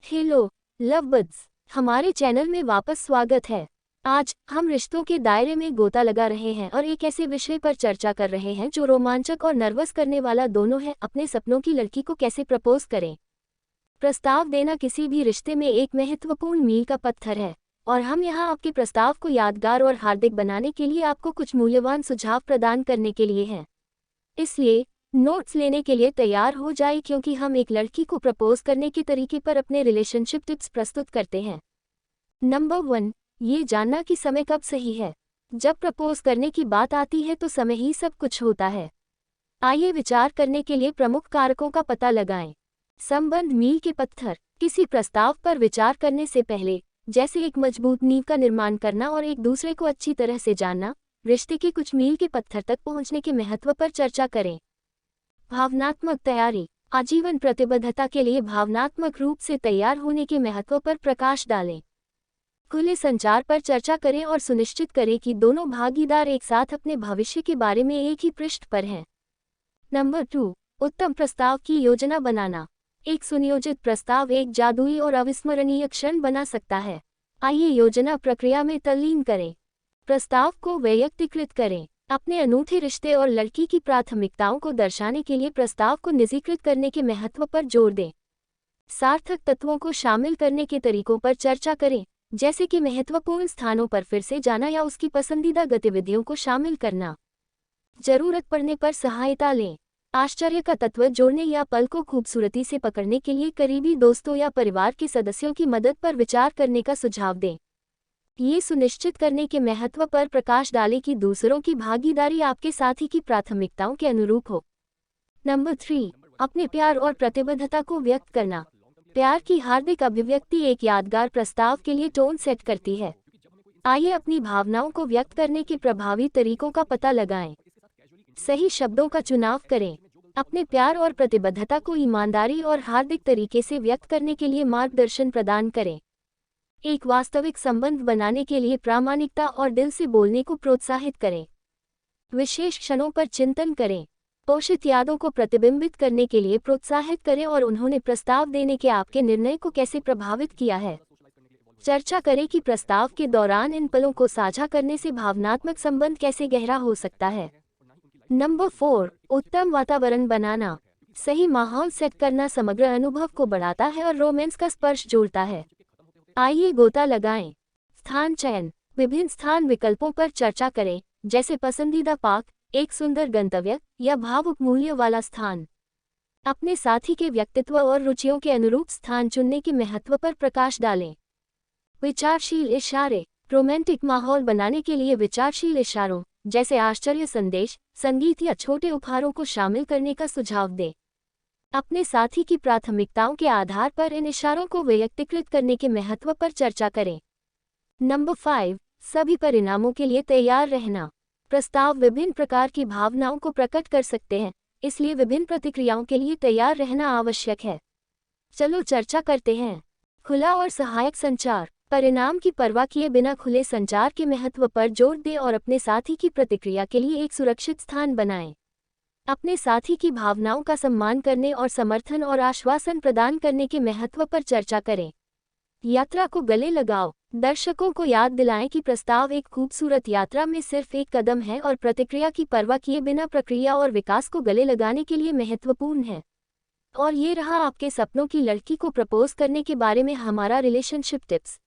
Hello love birds, हमारे channel में वापस स्वागत है। आज हम रिश्तों के दायरे में गोता लगा रहे हैं और एक ऐसे विषय पर चर्चा कर रहे हैं जो रोमांचक और नर्वस करने वाला दोनों है। अपने सपनों की लड़की को कैसे प्रपोज करें। प्रस्ताव देना किसी भी रिश्ते में एक महत्वपूर्ण मील का पत्थर है और हम यहाँ आपके प्रस्ताव को यादगार और हार्दिक बनाने के लिए आपको कुछ मूल्यवान सुझाव प्रदान करने के लिए हैं। इसलिए नोट्स लेने के लिए तैयार हो जाए, क्योंकि हम एक लड़की को प्रपोज करने के तरीके पर अपने रिलेशनशिप टिप्स प्रस्तुत करते हैं। नंबर 1, ये जानना कि समय कब सही है। जब प्रपोज करने की बात आती है तो समय ही सब कुछ होता है। आइए विचार करने के लिए प्रमुख कारकों का पता लगाएं। संबंध मील के पत्थर। किसी प्रस्ताव पर विचार करने से पहले, जैसे एक मजबूत नींव का निर्माण करना और एक दूसरे को अच्छी तरह से जानना, रिश्ते के कुछ मील के पत्थर तक पहुंचने के महत्व पर चर्चा करें। भावनात्मक तैयारी। आजीवन प्रतिबद्धता के लिए भावनात्मक रूप से तैयार होने के महत्व पर प्रकाश डालें। खुले संचार पर चर्चा करें और सुनिश्चित करें कि दोनों भागीदार एक साथ अपने भविष्य के बारे में एक ही पृष्ठ पर हैं। नंबर 2, उत्तम प्रस्ताव की योजना बनाना। एक सुनियोजित प्रस्ताव एक जादुई और अविस्मरणीय क्षण बना सकता है। आइए योजना प्रक्रिया में तल्लीन करें। प्रस्ताव को वैयक्तिकृत करें। अपने अनूठे रिश्ते और लड़की की प्राथमिकताओं को दर्शाने के लिए प्रस्ताव को निजीकृत करने के महत्व पर जोर दें। सार्थक तत्वों को शामिल करने के तरीकों पर चर्चा करें, जैसे कि महत्वपूर्ण स्थानों पर फिर से जाना या उसकी पसंदीदा गतिविधियों को शामिल करना। जरूरत पड़ने पर सहायता लें। आश्चर्य का तत्व जोड़ने या पल को खूबसूरती से पकड़ने के लिए करीबी दोस्तों या परिवार के सदस्यों की मदद पर विचार करने का सुझाव दें। ये सुनिश्चित करने के महत्व पर प्रकाश डालें कि दूसरों की भागीदारी आपके साथी की प्राथमिकताओं के अनुरूप हो। नंबर 3, अपने प्यार और प्रतिबद्धता को व्यक्त करना। प्यार की हार्दिक अभिव्यक्ति एक यादगार प्रस्ताव के लिए टोन सेट करती है। आइए अपनी भावनाओं को व्यक्त करने के प्रभावी तरीकों का पता लगाएं। सही शब्दों का चुनाव करें। अपने प्यार और प्रतिबद्धता को ईमानदारी और हार्दिक तरीके से व्यक्त करने के लिए मार्गदर्शन प्रदान करें। एक वास्तविक संबंध बनाने के लिए प्रामाणिकता और दिल से बोलने को प्रोत्साहित करें। विशेष क्षणों पर चिंतन करें। पोषित यादों को प्रतिबिंबित करने के लिए प्रोत्साहित करें और उन्होंने प्रस्ताव देने के आपके निर्णय को कैसे प्रभावित किया है। चर्चा करें कि प्रस्ताव के दौरान इन पलों को साझा करने से भावनात्मक संबंध कैसे गहरा हो सकता है। नंबर 4, उत्तम वातावरण बनाना। सही माहौल सेट करना समग्र अनुभव को बढ़ाता है और रोमांस का स्पर्श जोड़ता है। आइए गोता लगाएं। स्थान चयन। विभिन्न स्थान विकल्पों पर चर्चा करें, जैसे पसंदीदा पार्क, एक सुंदर गंतव्य या भावुक मूल्य वाला स्थान। अपने साथी के व्यक्तित्व और रुचियों के अनुरूप स्थान चुनने के महत्व पर प्रकाश डालें। विचारशील इशारे। रोमांटिक माहौल बनाने के लिए विचारशील इशारों, जैसे आश्चर्य संदेश, संगीत या छोटे उपहारों को शामिल करने का सुझाव दें। अपने साथी की प्राथमिकताओं के आधार पर इन इशारों को वैयक्तिकृत करने के महत्व पर चर्चा करें। नंबर 5, सभी परिणामों के लिए तैयार रहना। प्रस्ताव विभिन्न प्रकार की भावनाओं को प्रकट कर सकते हैं, इसलिए विभिन्न प्रतिक्रियाओं के लिए तैयार रहना आवश्यक है। चलो चर्चा करते हैं। खुला और सहायक संचार। परिणाम की परवाह किए बिना खुले संचार के महत्व पर जोर दें और अपने साथी की प्रतिक्रिया के लिए एक सुरक्षित स्थान बनाएं। अपने साथी की भावनाओं का सम्मान करने और समर्थन और आश्वासन प्रदान करने के महत्व पर चर्चा करें। यात्रा को गले लगाओ। दर्शकों को याद दिलाएं कि प्रस्ताव एक खूबसूरत यात्रा में सिर्फ एक कदम है और प्रतिक्रिया की परवाह किए बिना प्रक्रिया और विकास को गले लगाने के लिए महत्वपूर्ण है। और ये रहा आपके सपनों की लड़की को प्रपोज करने के बारे में हमारा रिलेशनशिप टिप्स।